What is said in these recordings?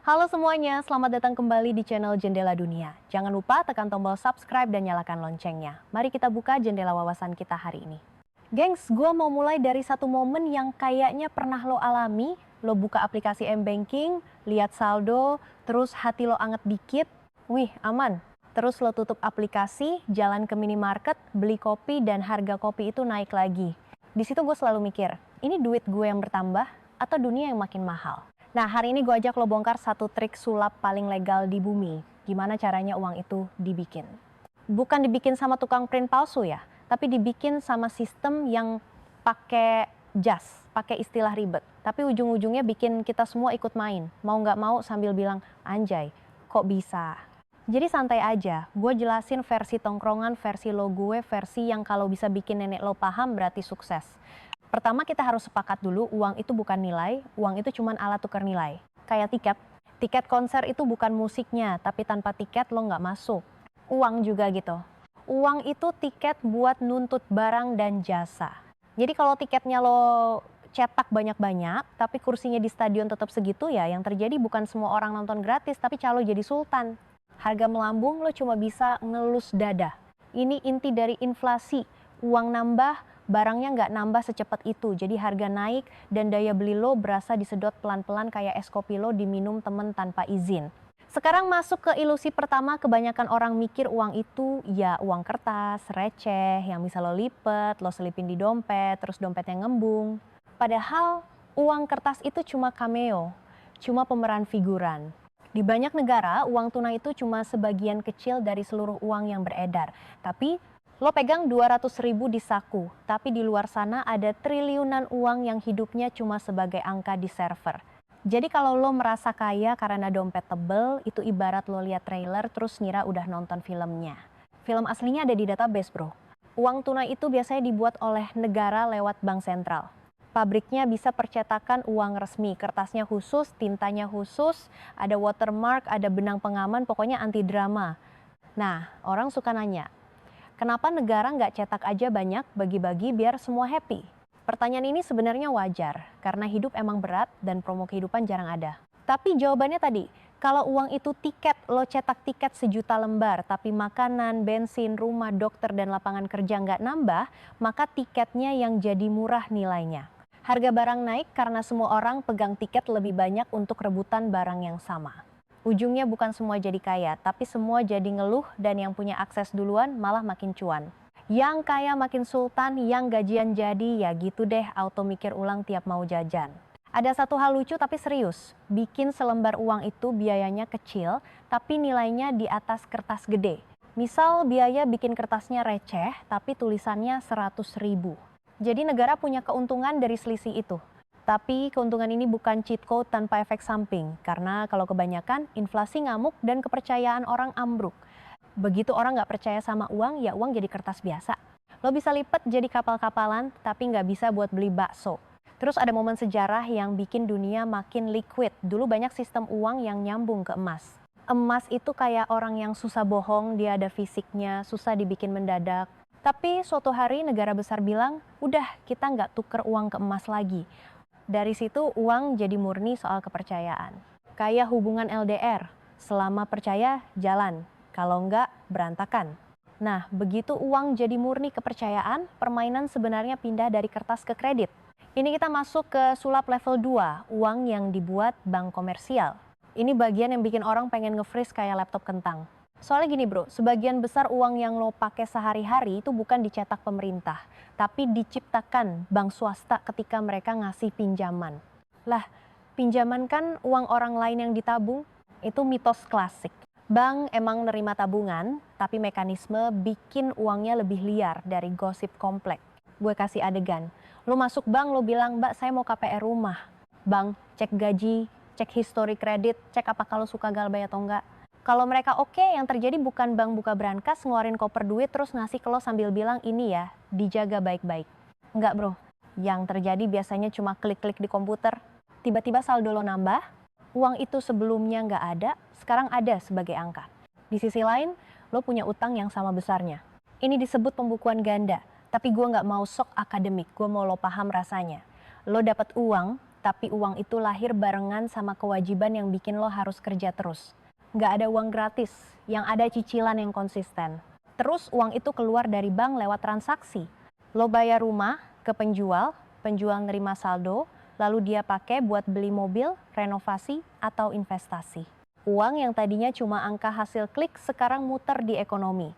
Halo semuanya, selamat datang kembali di channel Jendela Dunia. Jangan lupa tekan tombol subscribe dan nyalakan loncengnya. Mari kita buka jendela wawasan kita hari ini. Gengs, gue mau mulai dari satu momen yang kayaknya pernah lo alami. Lo buka aplikasi M-Banking, lihat saldo, terus hati lo anget dikit. Wih, aman. Terus lo tutup aplikasi, jalan ke minimarket, beli kopi, dan harga kopi itu naik lagi. Di situ gue selalu mikir, ini duit gue yang bertambah atau dunia yang makin mahal? Nah, hari ini gue ajak lo bongkar satu trik sulap paling legal di bumi. Gimana caranya uang itu dibikin? Bukan dibikin sama tukang print palsu ya, tapi dibikin sama sistem yang pakai jas, pakai istilah ribet. Tapi ujung-ujungnya bikin kita semua ikut main. Mau nggak mau sambil bilang, anjay, kok bisa? Jadi santai aja, gue jelasin versi tongkrongan, versi lo gue, versi yang kalau bisa bikin nenek lo paham berarti sukses. Pertama kita harus sepakat dulu uang itu bukan nilai, uang itu cuma alat tukar nilai. Kayak tiket. Tiket konser itu bukan musiknya, tapi tanpa tiket lo nggak masuk. Uang juga gitu. Uang itu tiket buat nuntut barang dan jasa. Jadi kalau tiketnya lo cetak banyak-banyak, tapi kursinya di stadion tetap segitu ya, yang terjadi bukan semua orang nonton gratis, tapi calo jadi sultan. Harga melambung lo cuma bisa ngelus dada. Ini inti dari inflasi. Uang nambah, barangnya nggak nambah secepat itu. Jadi harga naik dan daya beli lo berasa disedot pelan-pelan kayak es kopi lo diminum temen tanpa izin. Sekarang masuk ke ilusi pertama, kebanyakan orang mikir uang itu ya uang kertas, receh, yang bisa lo lipet, lo selipin di dompet, terus dompetnya ngembung. Padahal uang kertas itu cuma cameo, cuma pemeran figuran. Di banyak negara, uang tunai itu cuma sebagian kecil dari seluruh uang yang beredar. Tapi lo pegang 200.000 di saku, tapi di luar sana ada triliunan uang yang hidupnya cuma sebagai angka di server. Jadi kalau lo merasa kaya karena dompet tebel, itu ibarat lo lihat trailer terus ngira udah nonton filmnya. Film aslinya ada di database bro. Uang tunai itu biasanya dibuat oleh negara lewat bank sentral. Pabriknya bisa percetakan uang resmi, kertasnya khusus, tintanya khusus, ada watermark, ada benang pengaman, pokoknya anti drama. Nah, orang suka nanya, kenapa negara nggak cetak aja banyak, bagi-bagi biar semua happy? Pertanyaan ini sebenarnya wajar, karena hidup emang berat dan promo kehidupan jarang ada. Tapi jawabannya tadi, kalau uang itu tiket, lo cetak tiket 1 juta lembar, tapi makanan, bensin, rumah, dokter, dan lapangan kerja nggak nambah, maka tiketnya yang jadi murah nilainya. Harga barang naik karena semua orang pegang tiket lebih banyak untuk rebutan barang yang sama. Ujungnya bukan semua jadi kaya, tapi semua jadi ngeluh dan yang punya akses duluan malah makin cuan. Yang kaya makin sultan, yang gajian jadi ya gitu deh auto mikir ulang tiap mau jajan. Ada satu hal lucu tapi serius, bikin selembar uang itu biayanya kecil tapi nilainya di atas kertas gede. Misal biaya bikin kertasnya receh tapi tulisannya 100.000. Jadi negara punya keuntungan dari selisih itu. Tapi keuntungan ini bukan cheat code tanpa efek samping, karena kalau kebanyakan inflasi ngamuk dan kepercayaan orang ambruk. Begitu orang nggak percaya sama uang, ya uang jadi kertas biasa. Lo bisa lipat jadi kapal-kapalan, tapi nggak bisa buat beli bakso. Terus ada momen sejarah yang bikin dunia makin liquid. Dulu banyak sistem uang yang nyambung ke emas. Emas itu kayak orang yang susah bohong, dia ada fisiknya, susah dibikin mendadak. Tapi suatu hari negara besar bilang, udah kita nggak tuker uang ke emas lagi. Dari situ uang jadi murni soal kepercayaan. Kayak hubungan LDR, selama percaya jalan, kalau nggak berantakan. Nah, begitu uang jadi murni kepercayaan, permainan sebenarnya pindah dari kertas ke kredit. Ini kita masuk ke sulap level 2, uang yang dibuat bank komersial. Ini bagian yang bikin orang pengen nge-freeze kayak laptop kentang. Soalnya gini bro, sebagian besar uang yang lo pakai sehari-hari itu bukan dicetak pemerintah, tapi diciptakan bank swasta ketika mereka ngasih pinjaman. Lah, pinjaman kan uang orang lain yang ditabung, itu mitos klasik. Bank emang nerima tabungan, tapi mekanisme bikin uangnya lebih liar dari gosip komplek. Gue kasih adegan, lo masuk bank lo bilang, mbak saya mau KPR rumah. Bank cek gaji, cek histori kredit, cek apakah lo suka galbay atau enggak. Kalau mereka oke, yang terjadi bukan bank buka brankas, ngeluarin koper duit terus ngasih ke lo sambil bilang ini ya, dijaga baik-baik. Enggak bro, yang terjadi biasanya cuma klik-klik di komputer. Tiba-tiba saldo lo nambah, uang itu sebelumnya nggak ada, sekarang ada sebagai angka. Di sisi lain, lo punya utang yang sama besarnya. Ini disebut pembukuan ganda, tapi gue nggak mau sok akademik, gue mau lo paham rasanya. Lo dapat uang, Tapi uang itu lahir barengan sama kewajiban yang bikin lo harus kerja terus. Nggak ada uang gratis, yang ada cicilan yang konsisten. Terus uang itu keluar dari bank lewat transaksi. Lo bayar rumah ke penjual, penjual nerima saldo, lalu dia pakai buat beli mobil, renovasi, atau investasi. Uang yang tadinya cuma angka hasil klik sekarang muter di ekonomi.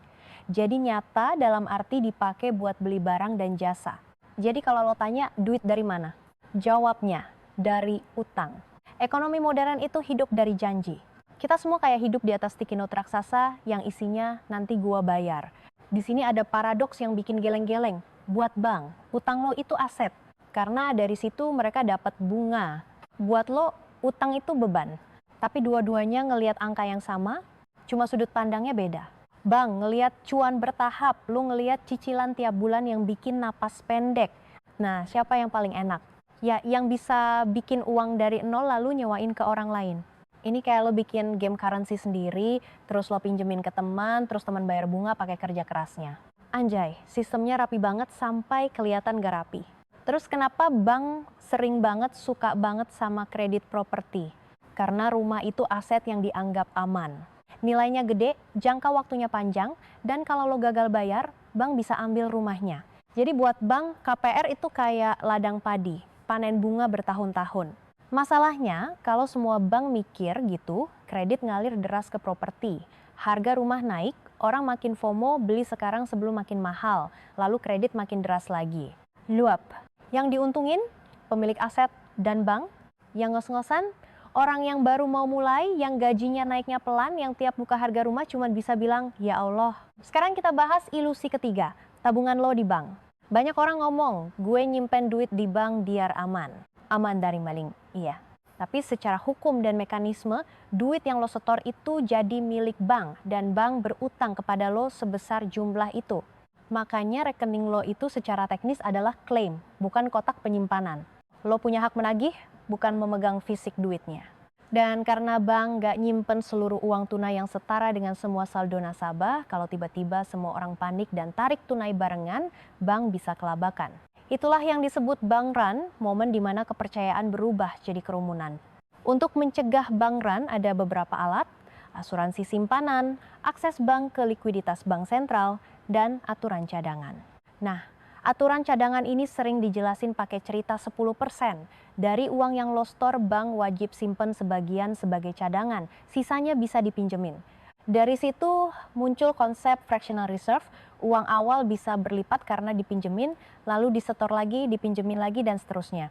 Jadi nyata dalam arti dipakai buat beli barang dan jasa. Jadi kalau lo tanya duit dari mana? Jawabnya, dari utang. Ekonomi modern itu hidup dari janji. Kita semua kayak hidup di atas sticky note raksasa yang isinya nanti gua bayar. Di sini ada paradoks yang bikin geleng-geleng. Buat bank, utang lo itu aset. Karena dari situ mereka dapat bunga. Buat lo, utang itu beban. Tapi dua-duanya ngelihat angka yang sama, cuma sudut pandangnya beda. Bank ngelihat cuan bertahap, lo ngelihat cicilan tiap bulan yang bikin napas pendek. Nah, siapa yang paling enak? Ya, yang bisa bikin uang dari nol lalu nyewain ke orang lain. Ini kayak lo bikin game currency sendiri, terus lo pinjemin ke teman, terus teman bayar bunga pakai kerja kerasnya. Anjay, sistemnya rapi banget sampai kelihatan gak rapi. Terus kenapa bank sering banget suka banget sama kredit properti? Karena rumah itu aset yang dianggap aman. Nilainya gede, jangka waktunya panjang, dan kalau lo gagal bayar, bank bisa ambil rumahnya. Jadi buat bank, KPR itu kayak ladang padi, panen bunga bertahun-tahun. Masalahnya, kalau semua bank mikir gitu, kredit ngalir deras ke properti. Harga rumah naik, orang makin FOMO beli sekarang sebelum makin mahal, lalu kredit makin deras lagi. Luap. Yang diuntungin, pemilik aset dan bank. Yang ngos-ngosan, orang yang baru mau mulai, yang gajinya naiknya pelan, yang tiap buka harga rumah cuma bisa bilang, ya Allah. Sekarang kita bahas ilusi ketiga, tabungan lo di bank. Banyak orang ngomong, gue nyimpen duit di bank biar aman. Aman dari maling, iya. Tapi secara hukum dan mekanisme, duit yang lo setor itu jadi milik bank dan bank berutang kepada lo sebesar jumlah itu. Makanya rekening lo itu secara teknis adalah klaim, bukan kotak penyimpanan. Lo punya hak menagih, bukan memegang fisik duitnya. Dan karena bank gak nyimpen seluruh uang tunai yang setara dengan semua saldo nasabah, kalau tiba-tiba semua orang panik dan tarik tunai barengan, bank bisa kelabakan. Itulah yang disebut bank run, momen di mana kepercayaan berubah jadi kerumunan. Untuk mencegah bank run ada beberapa alat, asuransi simpanan, akses bank ke likuiditas bank sentral, dan aturan cadangan. Nah, aturan cadangan ini sering dijelasin pakai cerita 10%. Dari uang yang lo store, bank wajib simpen sebagian sebagai cadangan, sisanya bisa dipinjemin. Dari situ muncul konsep fractional reserve, uang awal bisa berlipat karena dipinjemin, lalu disetor lagi, dipinjemin lagi, dan seterusnya.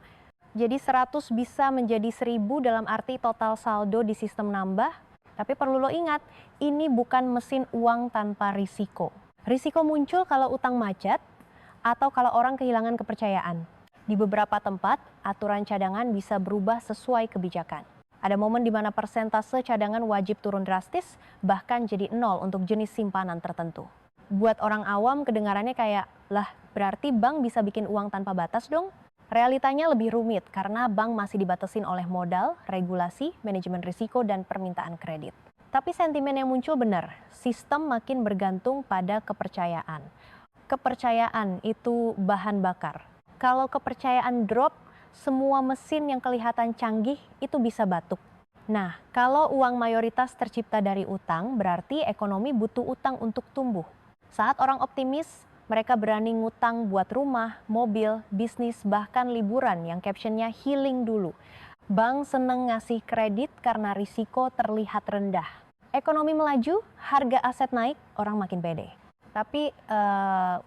Jadi 100 bisa menjadi 1000 dalam arti total saldo di sistem nambah, tapi perlu lo ingat, ini bukan mesin uang tanpa risiko. Risiko muncul kalau utang macet, atau kalau orang kehilangan kepercayaan. Di beberapa tempat, aturan cadangan bisa berubah sesuai kebijakan. Ada momen di mana persentase cadangan wajib turun drastis, bahkan jadi 0 untuk jenis simpanan tertentu. Buat orang awam kedengarannya kayak, lah berarti bank bisa bikin uang tanpa batas dong? Realitanya lebih rumit karena bank masih dibatasin oleh modal, regulasi, manajemen risiko, dan permintaan kredit. Tapi sentimen yang muncul benar, sistem makin bergantung pada kepercayaan. Kepercayaan itu bahan bakar. Kalau kepercayaan drop, semua mesin yang kelihatan canggih itu bisa batuk. Nah, kalau uang mayoritas tercipta dari utang, berarti ekonomi butuh utang untuk tumbuh. Saat orang optimis, mereka berani ngutang buat rumah, mobil, bisnis, bahkan liburan yang captionnya healing dulu. Bank seneng ngasih kredit karena risiko terlihat rendah. Ekonomi melaju, harga aset naik, orang makin pede. Tapi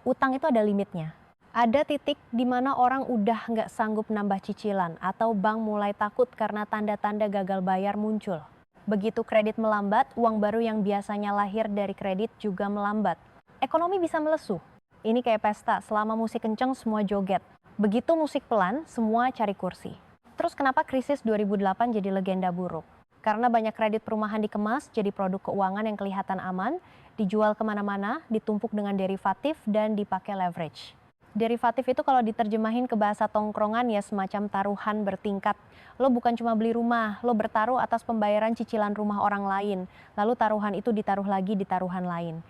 utang itu ada limitnya. Ada titik di mana orang udah nggak sanggup nambah cicilan atau bank mulai takut karena tanda-tanda gagal bayar muncul. Begitu kredit melambat, uang baru yang biasanya lahir dari kredit juga melambat. Ekonomi bisa melesu. Ini kayak pesta, selama musik kenceng semua joget. Begitu musik pelan, semua cari kursi. Terus kenapa krisis 2008 jadi legenda buruk? Karena banyak kredit perumahan dikemas jadi produk keuangan yang kelihatan aman, dijual kemana-mana, ditumpuk dengan derivatif, dan dipakai leverage. Derivatif itu kalau diterjemahin ke bahasa tongkrongan ya semacam taruhan bertingkat. Lo bukan cuma beli rumah, lo bertaruh atas pembayaran cicilan rumah orang lain. Lalu taruhan itu ditaruh lagi di taruhan lain.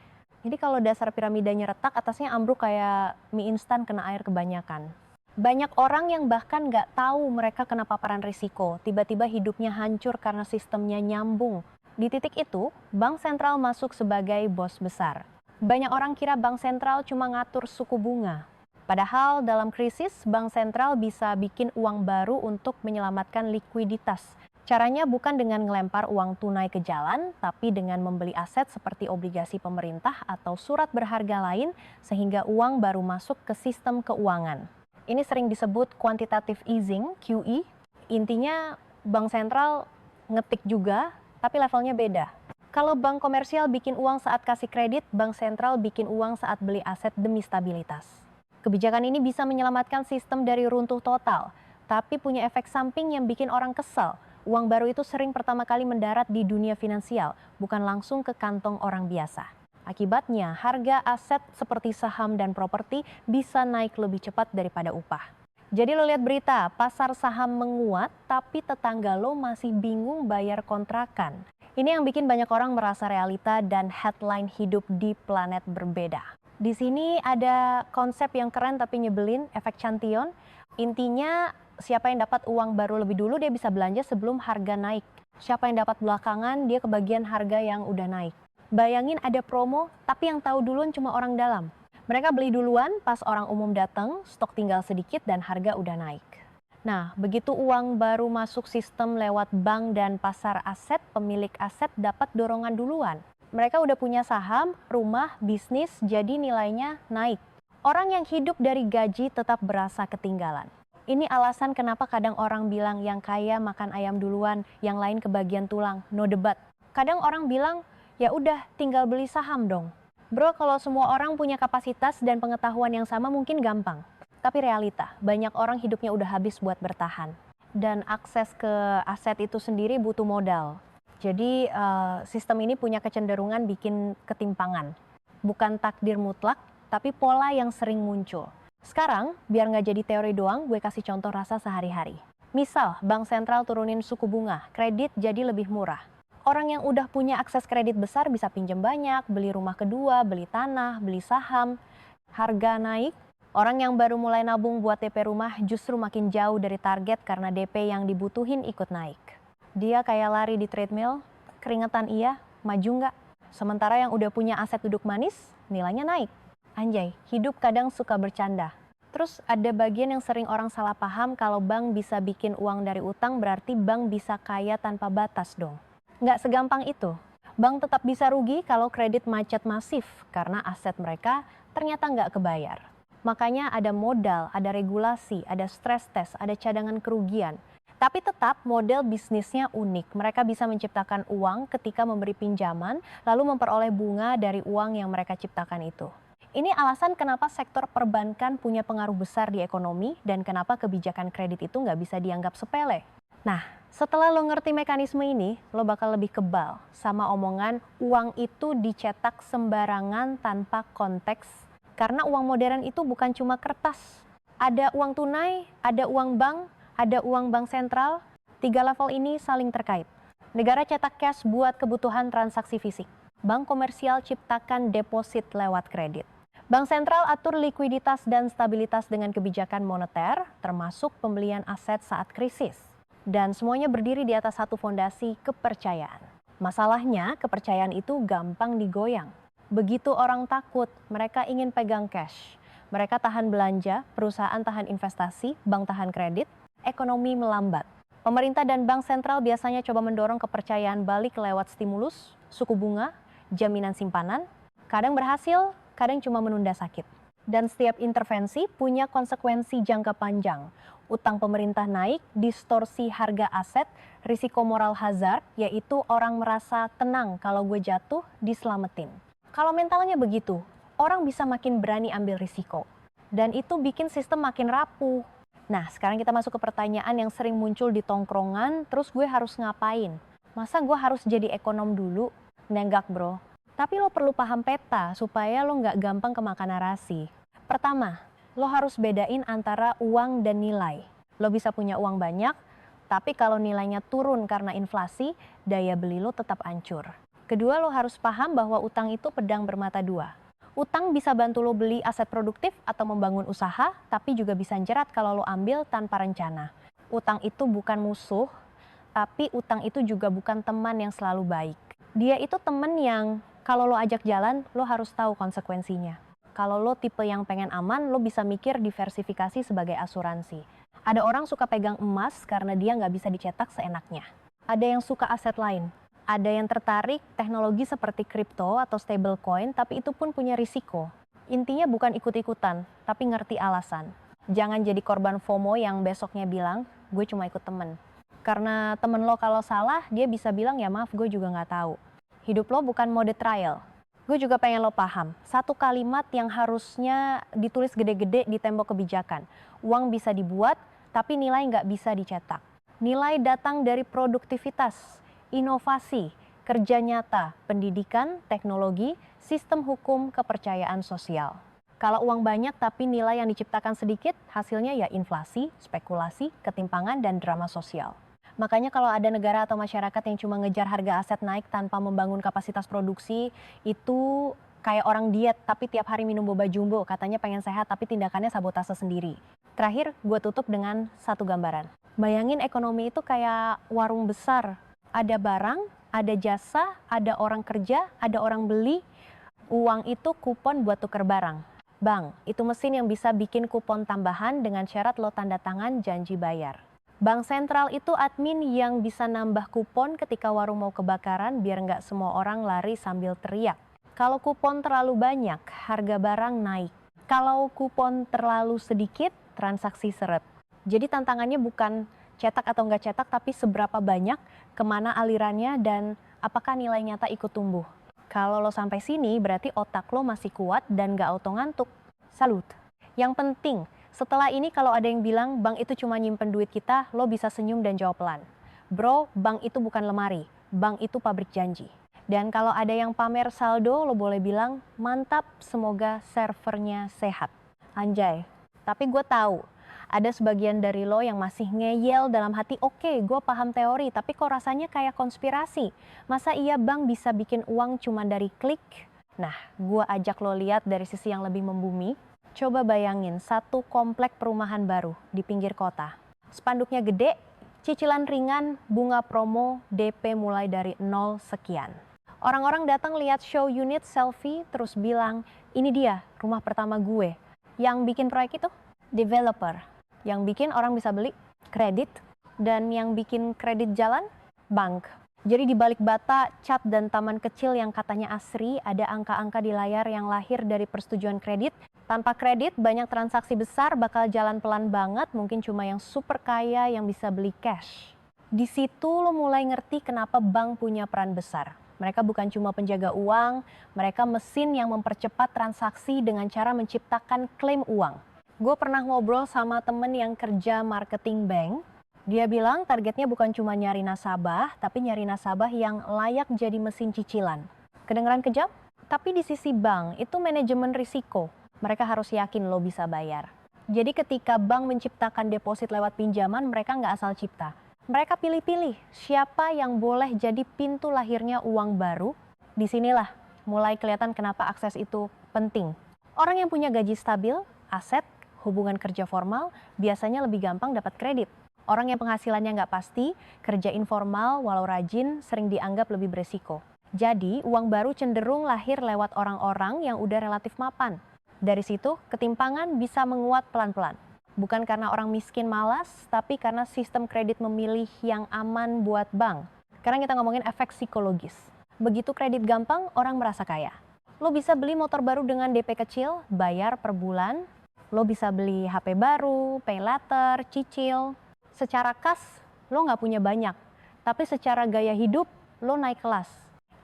Jadi kalau dasar piramidanya retak, atasnya ambruk kayak mie instan kena air kebanyakan. Banyak orang yang bahkan nggak tahu mereka kena paparan risiko, tiba-tiba hidupnya hancur karena sistemnya nyambung. Di titik itu, bank sentral masuk sebagai bos besar. Banyak orang kira bank sentral cuma ngatur suku bunga. Padahal dalam krisis, bank sentral bisa bikin uang baru untuk menyelamatkan likuiditas. Caranya bukan dengan ngelempar uang tunai ke jalan, tapi dengan membeli aset seperti obligasi pemerintah atau surat berharga lain sehingga uang baru masuk ke sistem keuangan. Ini sering disebut quantitative easing, QE. Intinya bank sentral ngetik juga, tapi levelnya beda. Kalau bank komersial bikin uang saat kasih kredit, bank sentral bikin uang saat beli aset demi stabilitas. Kebijakan ini bisa menyelamatkan sistem dari runtuh total, tapi punya efek samping yang bikin orang kesal. Uang baru itu sering pertama kali mendarat di dunia finansial, bukan langsung ke kantong orang biasa. Akibatnya, harga aset seperti saham dan properti bisa naik lebih cepat daripada upah. Jadi lo lihat berita, pasar saham menguat, tapi tetangga lo masih bingung bayar kontrakan. Ini yang bikin banyak orang merasa realita dan headline hidup di planet berbeda. Di sini ada konsep yang keren tapi nyebelin, efek Cantillon. Intinya, siapa yang dapat uang baru lebih dulu dia bisa belanja sebelum harga naik. Siapa yang dapat belakangan dia kebagian harga yang udah naik. Bayangin ada promo tapi yang tahu duluan cuma orang dalam. Mereka beli duluan pas orang umum datang, stok tinggal sedikit dan harga udah naik. Nah, begitu uang baru masuk sistem lewat bank dan pasar aset, pemilik aset dapat dorongan duluan. Mereka udah punya saham, rumah, bisnis, jadi nilainya naik. Orang yang hidup dari gaji tetap berasa ketinggalan. Ini alasan kenapa kadang orang bilang yang kaya makan ayam duluan, yang lain kebagian tulang, no debat. Kadang orang bilang, ya udah tinggal beli saham dong. Bro, kalau semua orang punya kapasitas dan pengetahuan yang sama mungkin gampang. Tapi realita, banyak orang hidupnya udah habis buat bertahan. Dan akses ke aset itu sendiri butuh modal. Jadi sistem ini punya kecenderungan bikin ketimpangan. Bukan takdir mutlak, tapi pola yang sering muncul. Sekarang, biar nggak jadi teori doang, gue kasih contoh rasa sehari-hari. Misal, bank sentral turunin suku bunga, kredit jadi lebih murah. Orang yang udah punya akses kredit besar bisa pinjam banyak, beli rumah kedua, beli tanah, beli saham. Harga naik, orang yang baru mulai nabung buat DP rumah justru makin jauh dari target karena DP yang dibutuhin ikut naik. Dia kayak lari di treadmill, keringetan iya, maju nggak? Sementara yang udah punya aset duduk manis, nilainya naik. Anjay, hidup kadang suka bercanda. Terus ada bagian yang sering orang salah paham kalau bank bisa bikin uang dari utang berarti bank bisa kaya tanpa batas dong. Nggak segampang itu. Bank tetap bisa rugi kalau kredit macet masif karena aset mereka ternyata nggak kebayar. Makanya ada modal, ada regulasi, ada stress test, ada cadangan kerugian. Tapi tetap model bisnisnya unik. Mereka bisa menciptakan uang ketika memberi pinjaman lalu memperoleh bunga dari uang yang mereka ciptakan itu. Ini alasan kenapa sektor perbankan punya pengaruh besar di ekonomi dan kenapa kebijakan kredit itu nggak bisa dianggap sepele. Nah, setelah lo ngerti mekanisme ini, lo bakal lebih kebal sama omongan uang itu dicetak sembarangan tanpa konteks. Karena uang modern itu bukan cuma kertas. Ada uang tunai, ada uang bank, ada uang bank sentral. 3 level ini saling terkait. Negara cetak cash buat kebutuhan transaksi fisik. Bank komersial ciptakan deposit lewat kredit. Bank sentral atur likuiditas dan stabilitas dengan kebijakan moneter, termasuk pembelian aset saat krisis. Dan semuanya berdiri di atas satu fondasi kepercayaan. Masalahnya, kepercayaan itu gampang digoyang. Begitu orang takut, mereka ingin pegang cash. Mereka tahan belanja, perusahaan tahan investasi, bank tahan kredit, ekonomi melambat. Pemerintah dan bank sentral biasanya coba mendorong kepercayaan balik lewat stimulus, suku bunga, jaminan simpanan. Kadang berhasil, kadang cuma menunda sakit. Dan setiap intervensi punya konsekuensi jangka panjang. Utang pemerintah naik, distorsi harga aset, risiko moral hazard, yaitu orang merasa tenang kalau gue jatuh, diselamatin. Kalau mentalnya begitu, orang bisa makin berani ambil risiko. Dan itu bikin sistem makin rapuh. Nah, sekarang kita masuk ke pertanyaan yang sering muncul di tongkrongan, terus gue harus ngapain? Masa gue harus jadi ekonom dulu? Nenggak bro. Tapi lo perlu paham peta supaya lo nggak gampang kemakan narasi. Pertama, lo harus bedain antara uang dan nilai. Lo bisa punya uang banyak, tapi kalau nilainya turun karena inflasi, daya beli lo tetap hancur. Kedua, lo harus paham bahwa utang itu pedang bermata dua. Utang bisa bantu lo beli aset produktif atau membangun usaha, tapi juga bisa jerat kalau lo ambil tanpa rencana. Utang itu bukan musuh, tapi utang itu juga bukan teman yang selalu baik. Dia itu teman yang kalau lo ajak jalan, lo harus tahu konsekuensinya. Kalau lo tipe yang pengen aman, lo bisa mikir diversifikasi sebagai asuransi. Ada orang suka pegang emas karena dia nggak bisa dicetak seenaknya. Ada yang suka aset lain. Ada yang tertarik teknologi seperti kripto atau stablecoin, tapi itu pun punya risiko. Intinya bukan ikut-ikutan, tapi ngerti alasan. Jangan jadi korban FOMO yang besoknya bilang, gue cuma ikut temen. Karena temen lo kalau salah, dia bisa bilang ya maaf gue juga nggak tahu. Hidup lo bukan mode trial. Gue juga pengen lo paham, satu kalimat yang harusnya ditulis gede-gede di tembok kebijakan. Uang bisa dibuat, tapi nilai nggak bisa dicetak. Nilai datang dari produktivitas, inovasi, kerja nyata, pendidikan, teknologi, sistem hukum, kepercayaan sosial. Kalau uang banyak tapi nilai yang diciptakan sedikit, hasilnya ya inflasi, spekulasi, ketimpangan, dan drama sosial. Makanya kalau ada negara atau masyarakat yang cuma ngejar harga aset naik tanpa membangun kapasitas produksi, itu kayak orang diet tapi tiap hari minum boba jumbo, katanya pengen sehat tapi tindakannya sabotase sendiri. Terakhir, gue tutup dengan satu gambaran. Bayangin ekonomi itu kayak warung besar. Ada barang, ada jasa, ada orang kerja, ada orang beli. Uang itu kupon buat tuker barang. Bank, itu mesin yang bisa bikin kupon tambahan dengan syarat lo tanda tangan janji bayar. Bank sentral itu admin yang bisa nambah kupon ketika warung mau kebakaran biar nggak semua orang lari sambil teriak. Kalau kupon terlalu banyak, harga barang naik. Kalau kupon terlalu sedikit, transaksi seret. Jadi tantangannya bukan cetak atau nggak cetak, tapi seberapa banyak, kemana alirannya, dan apakah nilai nyata ikut tumbuh. Kalau lo sampai sini, berarti otak lo masih kuat dan nggak auto ngantuk. Salut. Yang penting, setelah ini kalau ada yang bilang bank itu cuma nyimpen duit kita, lo bisa senyum dan jawab pelan. Bro, bank itu bukan lemari, bank itu pabrik janji. Dan kalau ada yang pamer saldo, lo boleh bilang, mantap, semoga servernya sehat. Anjay, tapi gue tahu, ada sebagian dari lo yang masih ngeyel dalam hati, oke, gue paham teori, tapi kok rasanya kayak konspirasi. Masa iya bank bisa bikin uang cuma dari klik? Nah, gue ajak lo lihat dari sisi yang lebih membumi. Coba bayangin satu komplek perumahan baru di pinggir kota. Spanduknya gede, cicilan ringan, bunga promo, DP mulai dari 0 sekian. Orang-orang datang lihat show unit selfie terus bilang, ini dia rumah pertama gue. Yang bikin proyek itu developer. Yang bikin orang bisa beli kredit, dan yang bikin kredit jalan bank. Jadi di balik bata, cat, dan taman kecil yang katanya asri, ada angka-angka di layar yang lahir dari persetujuan kredit. Tanpa kredit, banyak transaksi besar bakal jalan pelan banget, mungkin cuma yang super kaya yang bisa beli cash. Di situ lo mulai ngerti kenapa bank punya peran besar. Mereka bukan cuma penjaga uang, mereka mesin yang mempercepat transaksi dengan cara menciptakan klaim uang. Gue pernah ngobrol sama temen yang kerja marketing bank. Dia bilang targetnya bukan cuma nyari nasabah, tapi nyari nasabah yang layak jadi mesin cicilan. Kedengeran kejam? Tapi di sisi bank, itu manajemen risiko. Mereka harus yakin lo bisa bayar. Jadi ketika bank menciptakan deposit lewat pinjaman, mereka nggak asal cipta. Mereka pilih-pilih siapa yang boleh jadi pintu lahirnya uang baru. Disinilah mulai kelihatan kenapa akses itu penting. Orang yang punya gaji stabil, aset, hubungan kerja formal, biasanya lebih gampang dapat kredit. Orang yang penghasilannya nggak pasti, kerja informal walau rajin sering dianggap lebih beresiko. Jadi uang baru cenderung lahir lewat orang-orang yang udah relatif mapan. Dari situ ketimpangan bisa menguat pelan-pelan. Bukan karena orang miskin malas, tapi karena sistem kredit memilih yang aman buat bank. Sekarang kita ngomongin efek psikologis. Begitu kredit gampang, orang merasa kaya. Lo bisa beli motor baru dengan DP kecil, bayar per bulan. Lo bisa beli HP baru, pay later, cicil. Secara kas, lo nggak punya banyak. Tapi secara gaya hidup, lo naik kelas.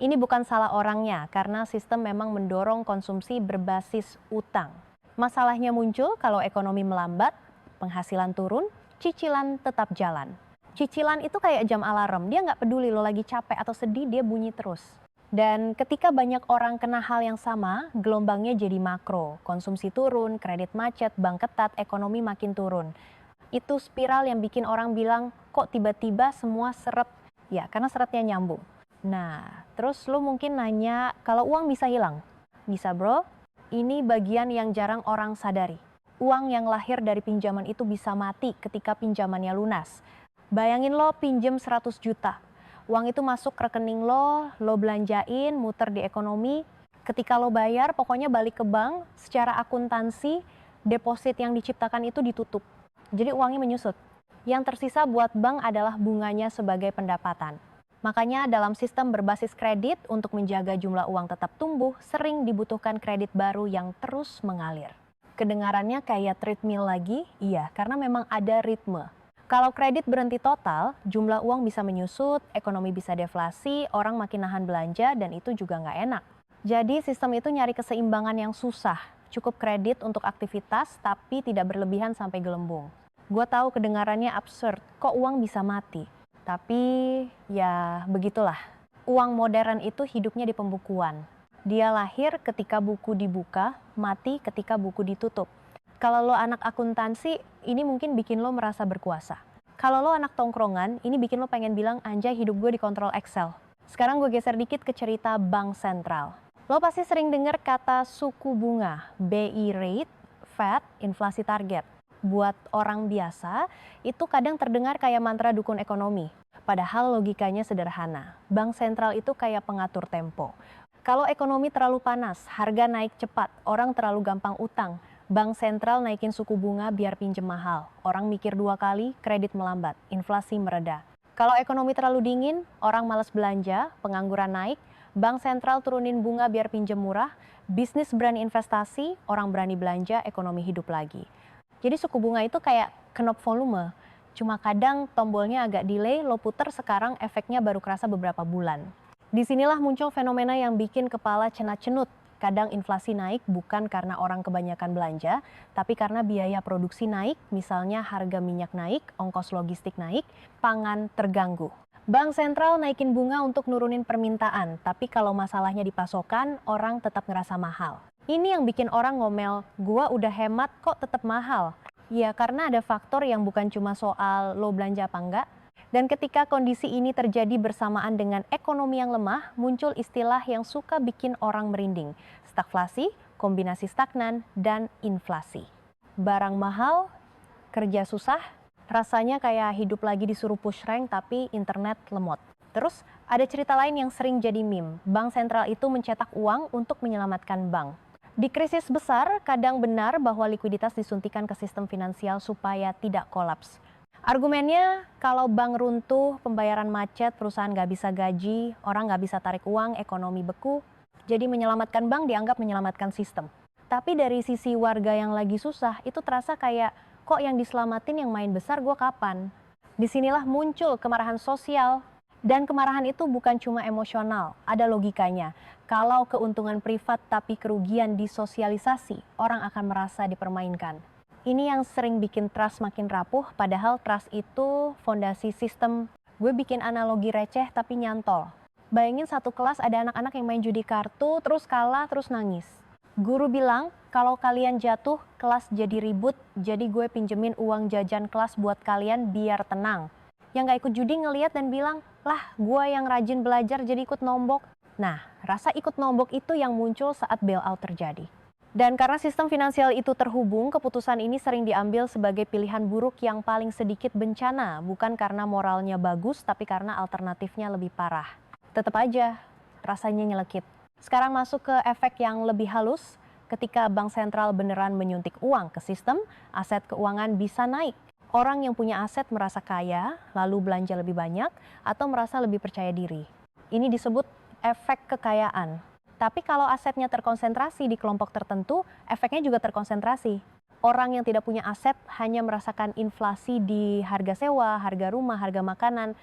Ini bukan salah orangnya, karena sistem memang mendorong konsumsi berbasis utang. Masalahnya muncul kalau ekonomi melambat, penghasilan turun, cicilan tetap jalan. Cicilan itu kayak jam alarm, dia nggak peduli lo lagi capek atau sedih, dia bunyi terus. Dan ketika banyak orang kena hal yang sama, gelombangnya jadi makro. Konsumsi turun, kredit macet, bank ketat, ekonomi makin turun. Itu spiral yang bikin orang bilang, kok tiba-tiba semua seret? Ya, karena seretnya nyambung. Nah, terus lo mungkin nanya, kalau uang bisa hilang? Bisa bro, ini bagian yang jarang orang sadari. Uang yang lahir dari pinjaman itu bisa mati ketika pinjamannya lunas. Bayangin lo pinjem 100 juta. Uang itu masuk ke rekening lo belanjain, muter di ekonomi. Ketika lo bayar, pokoknya balik ke bank, secara akuntansi, deposit yang diciptakan itu ditutup. Jadi uangnya menyusut. Yang tersisa buat bank adalah bunganya sebagai pendapatan. Makanya dalam sistem berbasis kredit, untuk menjaga jumlah uang tetap tumbuh, sering dibutuhkan kredit baru yang terus mengalir. Kedengarannya kayak treadmill lagi? Iya, karena memang ada ritme. Kalau kredit berhenti total, jumlah uang bisa menyusut, ekonomi bisa deflasi, orang makin nahan belanja, dan itu juga nggak enak. Jadi sistem itu nyari keseimbangan yang susah. Cukup kredit untuk aktivitas, tapi tidak berlebihan sampai gelembung. Gue tahu kedengarannya absurd, kok uang bisa mati? Tapi ya begitulah. Uang modern itu hidupnya di pembukuan. Dia lahir ketika buku dibuka, mati ketika buku ditutup. Kalau lo anak akuntansi, ini mungkin bikin lo merasa berkuasa. Kalau lo anak tongkrongan, ini bikin lo pengen bilang, anjay hidup gue dikontrol Excel. Sekarang gue geser dikit ke cerita bank sentral. Lo pasti sering dengar kata suku bunga, BI rate, Fed, inflasi target. Buat orang biasa, itu kadang terdengar kayak mantra dukun ekonomi. Padahal logikanya sederhana. Bank sentral itu kayak pengatur tempo. Kalau ekonomi terlalu panas, harga naik cepat, orang terlalu gampang utang. Bank sentral naikin suku bunga biar pinjem mahal. Orang mikir 2 kali, kredit melambat, inflasi mereda. Kalau ekonomi terlalu dingin, orang malas belanja, pengangguran naik, bank sentral turunin bunga biar pinjem murah, bisnis berani investasi, orang berani belanja, ekonomi hidup lagi. Jadi suku bunga itu kayak knob volume, cuma kadang tombolnya agak delay, lo puter sekarang efeknya baru kerasa beberapa bulan. Disinilah muncul fenomena yang bikin kepala cenat-cenut. Kadang inflasi naik bukan karena orang kebanyakan belanja, tapi karena biaya produksi naik, misalnya harga minyak naik, ongkos logistik naik, pangan terganggu. Bank sentral naikin bunga untuk nurunin permintaan, tapi kalau masalahnya di pasokan, orang tetap ngerasa mahal. Ini yang bikin orang ngomel, gua udah hemat kok tetap mahal. Ya karena ada faktor yang bukan cuma soal lo belanja apa enggak. Dan ketika kondisi ini terjadi bersamaan dengan ekonomi yang lemah, muncul istilah yang suka bikin orang merinding. Stagflasi, kombinasi stagnan, dan inflasi. Barang mahal, kerja susah, rasanya kayak hidup lagi disuruh push rank tapi internet lemot. Terus ada cerita lain yang sering jadi meme. Bank sentral itu mencetak uang untuk menyelamatkan bank. Di krisis besar, kadang benar bahwa likuiditas disuntikan ke sistem finansial supaya tidak kolaps. Argumennya, kalau bank runtuh, pembayaran macet, perusahaan nggak bisa gaji, orang nggak bisa tarik uang, ekonomi beku. Jadi menyelamatkan bank dianggap menyelamatkan sistem. Tapi dari sisi warga yang lagi susah, itu terasa kayak, kok yang diselamatin yang main besar gue kapan? Disinilah muncul kemarahan sosial. Dan kemarahan itu bukan cuma emosional, ada logikanya. Kalau keuntungan privat tapi kerugian disosialisasi, orang akan merasa dipermainkan. Ini yang sering bikin trust makin rapuh, padahal trust itu fondasi sistem. Gue bikin analogi receh tapi nyantol. Bayangin satu kelas ada anak-anak yang main judi kartu, terus kalah, terus nangis. Guru bilang, kalau kalian jatuh, kelas jadi ribut, jadi gue pinjemin uang jajan kelas buat kalian biar tenang. Yang gak ikut judi ngeliat dan bilang, lah gue yang rajin belajar jadi ikut nombok. Nah, rasa ikut nombok itu yang muncul saat bailout terjadi. Dan karena sistem finansial itu terhubung, keputusan ini sering diambil sebagai pilihan buruk yang paling sedikit bencana, bukan karena moralnya bagus, tapi karena alternatifnya lebih parah. Tetap aja, rasanya nyelekit. Sekarang masuk ke efek yang lebih halus, ketika bank sentral beneran menyuntik uang ke sistem, aset keuangan bisa naik. Orang yang punya aset merasa kaya, lalu belanja lebih banyak, atau merasa lebih percaya diri. Ini disebut efek kekayaan. Tapi kalau asetnya terkonsentrasi di kelompok tertentu, efeknya juga terkonsentrasi. Orang yang tidak punya aset hanya merasakan inflasi di harga sewa, harga rumah, harga makanan.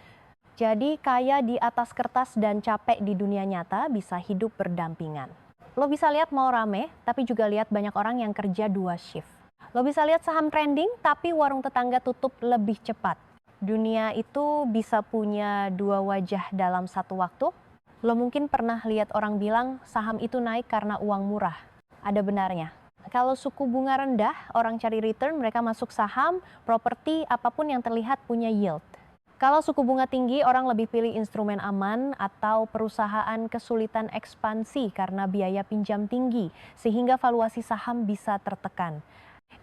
Jadi kaya di atas kertas dan capek di dunia nyata bisa hidup berdampingan. Lo bisa lihat mau rame, tapi juga lihat banyak orang yang kerja 2 shift. Lo bisa lihat saham trending, tapi warung tetangga tutup lebih cepat. Dunia itu bisa punya 2 wajah dalam satu waktu. Lo mungkin pernah lihat orang bilang saham itu naik karena uang murah. Ada benarnya. Kalau suku bunga rendah, orang cari return, mereka masuk saham, properti, apapun yang terlihat punya yield. Kalau suku bunga tinggi, orang lebih pilih instrumen aman atau perusahaan kesulitan ekspansi karena biaya pinjam tinggi, sehingga valuasi saham bisa tertekan.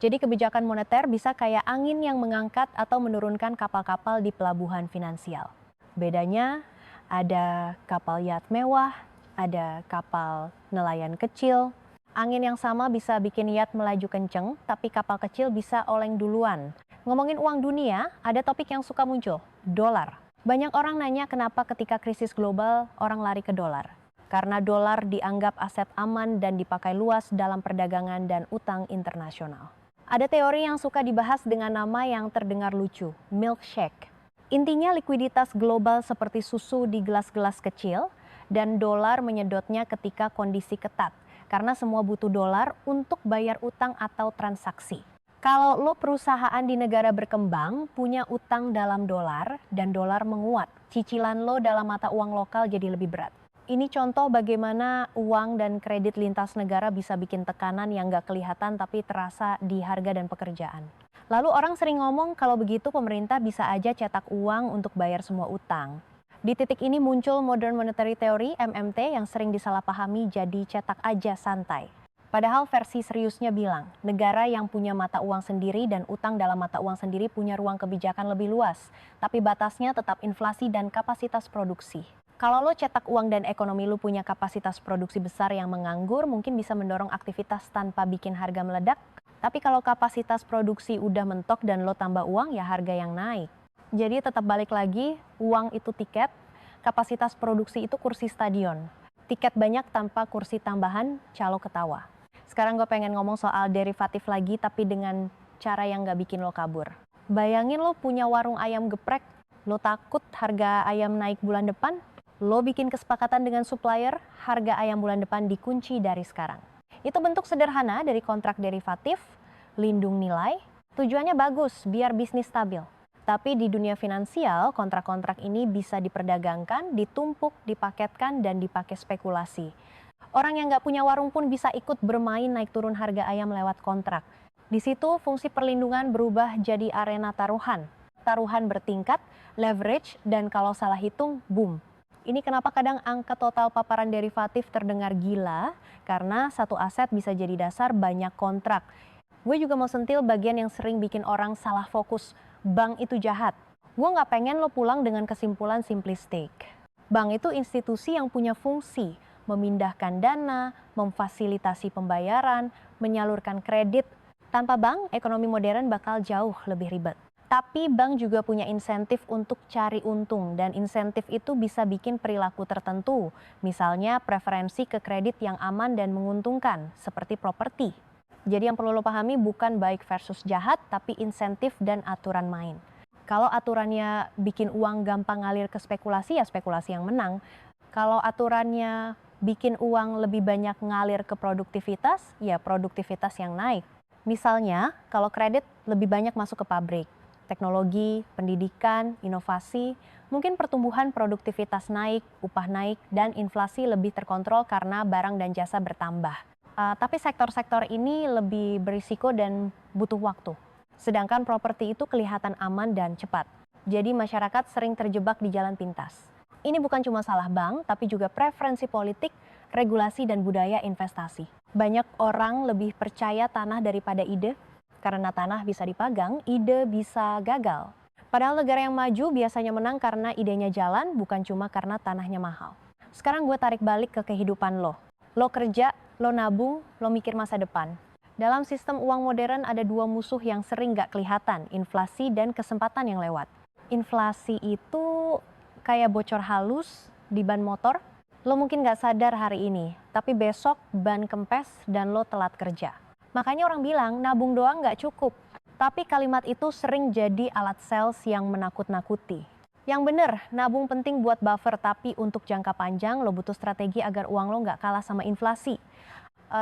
Jadi kebijakan moneter bisa kayak angin yang mengangkat atau menurunkan kapal-kapal di pelabuhan finansial. Bedanya, ada kapal yacht mewah, ada kapal nelayan kecil. Angin yang sama bisa bikin yacht melaju kenceng, tapi kapal kecil bisa oleng duluan. Ngomongin uang dunia, ada topik yang suka muncul, dolar. Banyak orang nanya kenapa ketika krisis global orang lari ke dolar. Karena dolar dianggap aset aman dan dipakai luas dalam perdagangan dan utang internasional. Ada teori yang suka dibahas dengan nama yang terdengar lucu, milkshake. Intinya likuiditas global seperti susu di gelas-gelas kecil dan dolar menyedotnya ketika kondisi ketat. Karena semua butuh dolar untuk bayar utang atau transaksi. Kalau lo perusahaan di negara berkembang punya utang dalam dolar dan dolar menguat, cicilan lo dalam mata uang lokal jadi lebih berat. Ini contoh bagaimana uang dan kredit lintas negara bisa bikin tekanan yang gak kelihatan tapi terasa di harga dan pekerjaan. Lalu orang sering ngomong kalau begitu pemerintah bisa aja cetak uang untuk bayar semua utang. Di titik ini muncul Modern Monetary Theory (MMT) yang sering disalahpahami jadi cetak aja santai. Padahal versi seriusnya bilang, negara yang punya mata uang sendiri dan utang dalam mata uang sendiri punya ruang kebijakan lebih luas, tapi batasnya tetap inflasi dan kapasitas produksi. Kalau lo cetak uang dan ekonomi lo punya kapasitas produksi besar yang menganggur, mungkin bisa mendorong aktivitas tanpa bikin harga meledak. Tapi kalau kapasitas produksi udah mentok dan lo tambah uang, ya harga yang naik. Jadi tetap balik lagi, uang itu tiket, kapasitas produksi itu kursi stadion. Tiket banyak tanpa kursi tambahan, calo ketawa. Sekarang gue pengen ngomong soal derivatif lagi tapi dengan cara yang gak bikin lo kabur. Bayangin lo punya warung ayam geprek, lo takut harga ayam naik bulan depan, lo bikin kesepakatan dengan supplier, harga ayam bulan depan dikunci dari sekarang. Itu bentuk sederhana dari kontrak derivatif, lindung nilai, tujuannya bagus biar bisnis stabil. Tapi di dunia finansial, kontrak-kontrak ini bisa diperdagangkan, ditumpuk, dipaketkan, dan dipakai spekulasi. Orang yang nggak punya warung pun bisa ikut bermain naik turun harga ayam lewat kontrak. Di situ fungsi perlindungan berubah jadi arena taruhan. Taruhan bertingkat, leverage, dan kalau salah hitung, boom. Ini kenapa kadang angka total paparan derivatif terdengar gila, karena satu aset bisa jadi dasar banyak kontrak. Gue juga mau sentil bagian yang sering bikin orang salah fokus. Bank itu jahat. Gue nggak pengen lo pulang dengan kesimpulan simplistik. Bank itu institusi yang punya fungsi, memindahkan dana, memfasilitasi pembayaran, menyalurkan kredit. Tanpa bank, ekonomi modern bakal jauh lebih ribet. Tapi bank juga punya insentif untuk cari untung dan insentif itu bisa bikin perilaku tertentu. Misalnya preferensi ke kredit yang aman dan menguntungkan, seperti properti. Jadi yang perlu lo pahami bukan baik versus jahat, tapi insentif dan aturan main. Kalau aturannya bikin uang gampang ngalir ke spekulasi, ya spekulasi yang menang. Kalau aturannya bikin uang lebih banyak ngalir ke produktivitas, ya produktivitas yang naik. Misalnya, kalau kredit lebih banyak masuk ke pabrik, teknologi, pendidikan, inovasi, mungkin pertumbuhan produktivitas naik, upah naik, dan inflasi lebih terkontrol karena barang dan jasa bertambah. Tapi sektor-sektor ini lebih berisiko dan butuh waktu. Sedangkan properti itu kelihatan aman dan cepat. Jadi masyarakat sering terjebak di jalan pintas. Ini bukan cuma salah bank, tapi juga preferensi politik, regulasi, dan budaya investasi. Banyak orang lebih percaya tanah daripada ide, karena tanah bisa dipagang, ide bisa gagal. Padahal negara yang maju biasanya menang karena idenya jalan, bukan cuma karena tanahnya mahal. Sekarang gue tarik balik ke kehidupan lo. Lo kerja, lo nabung, lo mikir masa depan. Dalam sistem uang modern ada dua musuh yang sering gak kelihatan, inflasi dan kesempatan yang lewat. Inflasi itu kayak bocor halus di ban motor, lo mungkin gak sadar hari ini, tapi besok ban kempes dan lo telat kerja. Makanya orang bilang nabung doang gak cukup, tapi kalimat itu sering jadi alat sales yang menakut-nakuti. Yang bener, nabung penting buat buffer, tapi untuk jangka panjang lo butuh strategi agar uang lo gak kalah sama inflasi.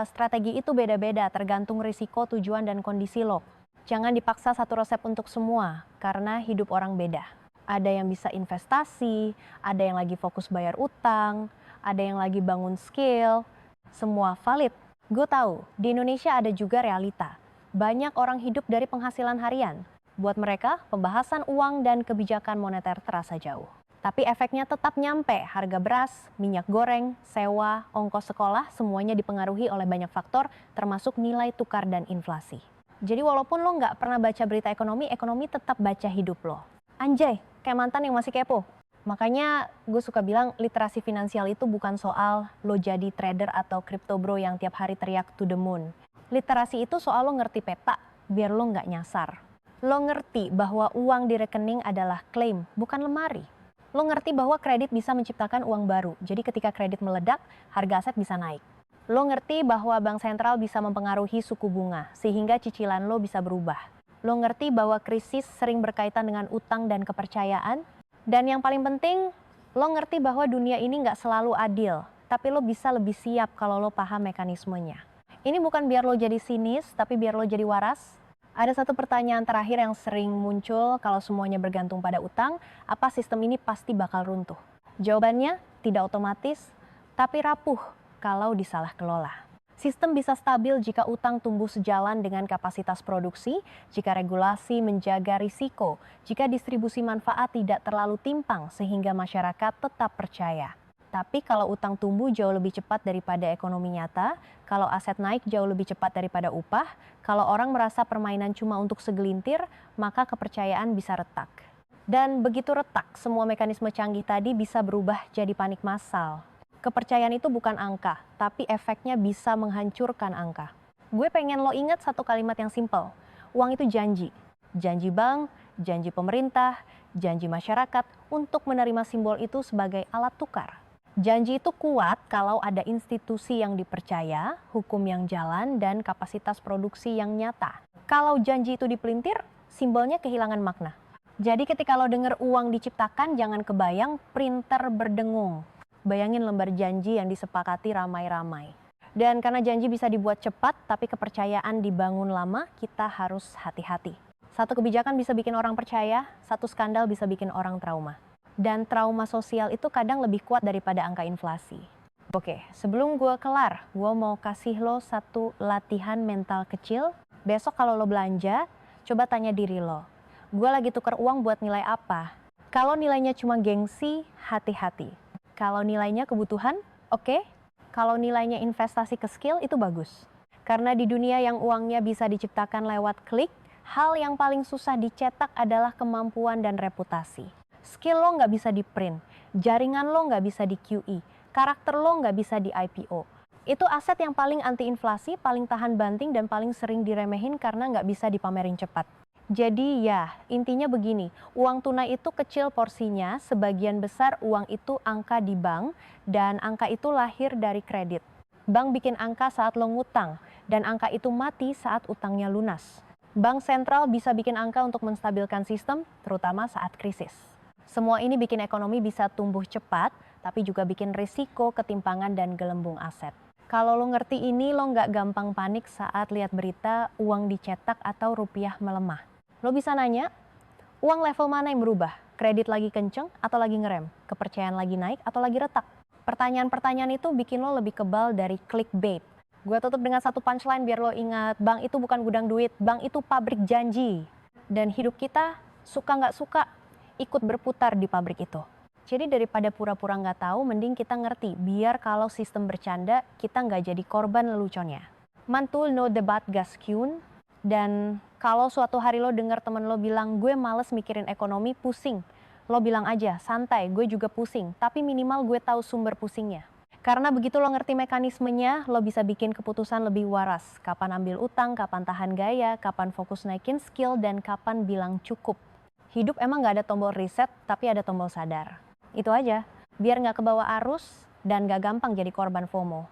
Strategi itu beda-beda tergantung risiko, tujuan, dan kondisi lo. Jangan dipaksa satu resep untuk semua, karena hidup orang beda. Ada yang bisa investasi, ada yang lagi fokus bayar utang, ada yang lagi bangun skill. Semua valid. Gue tahu, di Indonesia ada juga realita. Banyak orang hidup dari penghasilan harian. Buat mereka, pembahasan uang dan kebijakan moneter terasa jauh. Tapi efeknya tetap nyampe, harga beras, minyak goreng, sewa, ongkos sekolah, semuanya dipengaruhi oleh banyak faktor, termasuk nilai tukar dan inflasi. Jadi walaupun lo nggak pernah baca berita ekonomi, ekonomi tetap baca hidup lo. Anjay, kayak mantan yang masih kepo. Makanya gue suka bilang literasi finansial itu bukan soal lo jadi trader atau crypto bro yang tiap hari teriak to the moon. Literasi itu soal lo ngerti peta, biar lo nggak nyasar. Lo ngerti bahwa uang di rekening adalah klaim, bukan lemari. Lo ngerti bahwa kredit bisa menciptakan uang baru, jadi ketika kredit meledak, harga aset bisa naik. Lo ngerti bahwa bank sentral bisa mempengaruhi suku bunga, sehingga cicilan lo bisa berubah. Lo ngerti bahwa krisis sering berkaitan dengan utang dan kepercayaan. Dan yang paling penting, lo ngerti bahwa dunia ini nggak selalu adil, tapi lo bisa lebih siap kalau lo paham mekanismenya. Ini bukan biar lo jadi sinis, tapi biar lo jadi waras. Ada satu pertanyaan terakhir yang sering muncul kalau semuanya bergantung pada utang, apa sistem ini pasti bakal runtuh? Jawabannya tidak otomatis, tapi rapuh kalau disalah kelola. Sistem bisa stabil jika utang tumbuh sejalan dengan kapasitas produksi, jika regulasi menjaga risiko, jika distribusi manfaat tidak terlalu timpang sehingga masyarakat tetap percaya. Tapi kalau utang tumbuh jauh lebih cepat daripada ekonomi nyata, kalau aset naik jauh lebih cepat daripada upah, kalau orang merasa permainan cuma untuk segelintir, maka kepercayaan bisa retak. Dan begitu retak, semua mekanisme canggih tadi bisa berubah jadi panik massal. Kepercayaan itu bukan angka, tapi efeknya bisa menghancurkan angka. Gue pengen lo ingat satu kalimat yang simpel. Uang itu janji. Janji bank, janji pemerintah, janji masyarakat untuk menerima simbol itu sebagai alat tukar. Janji itu kuat kalau ada institusi yang dipercaya, hukum yang jalan, dan kapasitas produksi yang nyata. Kalau janji itu dipelintir, simbolnya kehilangan makna. Jadi ketika lo denger uang diciptakan, jangan kebayang printer berdengung. Bayangin lembar janji yang disepakati ramai-ramai. Dan karena janji bisa dibuat cepat, tapi kepercayaan dibangun lama, kita harus hati-hati. Satu kebijakan bisa bikin orang percaya, satu skandal bisa bikin orang trauma. Dan trauma sosial itu kadang lebih kuat daripada angka inflasi. Oke, sebelum gue kelar, gue mau kasih lo satu latihan mental kecil. Besok kalau lo belanja, coba tanya diri lo, gue lagi tuker uang buat nilai apa? Kalau nilainya cuma gengsi, hati-hati. Kalau nilainya kebutuhan, oke. Kalau nilainya investasi ke skill, itu bagus. Karena di dunia yang uangnya bisa diciptakan lewat klik, hal yang paling susah dicetak adalah kemampuan dan reputasi. Skill lo nggak bisa di-print, jaringan lo nggak bisa di QE, karakter lo nggak bisa di IPO. Itu aset yang paling anti inflasi, paling tahan banting, dan paling sering diremehin karena nggak bisa dipamerin cepat. Jadi ya, intinya begini, uang tunai itu kecil porsinya, sebagian besar uang itu angka di bank, dan angka itu lahir dari kredit. Bank bikin angka saat lo ngutang, dan angka itu mati saat utangnya lunas. Bank sentral bisa bikin angka untuk menstabilkan sistem, terutama saat krisis. Semua ini bikin ekonomi bisa tumbuh cepat, tapi juga bikin risiko ketimpangan dan gelembung aset. Kalau lo ngerti ini, lo nggak gampang panik saat lihat berita uang dicetak atau rupiah melemah. Lo bisa nanya, uang level mana yang berubah? Kredit lagi kenceng atau lagi ngerem? Kepercayaan lagi naik atau lagi retak? Pertanyaan-pertanyaan itu bikin lo lebih kebal dari clickbait. Gue tutup dengan satu punchline biar lo ingat, bank itu bukan gudang duit, bank itu pabrik janji. Dan hidup kita, suka nggak suka, ikut berputar di pabrik itu. Jadi daripada pura-pura nggak tahu, mending kita ngerti, biar kalau sistem bercanda, kita nggak jadi korban leluconnya. Mantul no debat gaskun. Dan kalau suatu hari lo denger temen lo bilang, gue males mikirin ekonomi, pusing. Lo bilang aja, santai, gue juga pusing, tapi minimal gue tahu sumber pusingnya. Karena begitu lo ngerti mekanismenya, lo bisa bikin keputusan lebih waras. Kapan ambil utang, kapan tahan gaya, kapan fokus naikin skill, dan kapan bilang cukup. Hidup emang gak ada tombol reset, tapi ada tombol sadar. Itu aja, biar gak kebawa arus dan gak gampang jadi korban FOMO.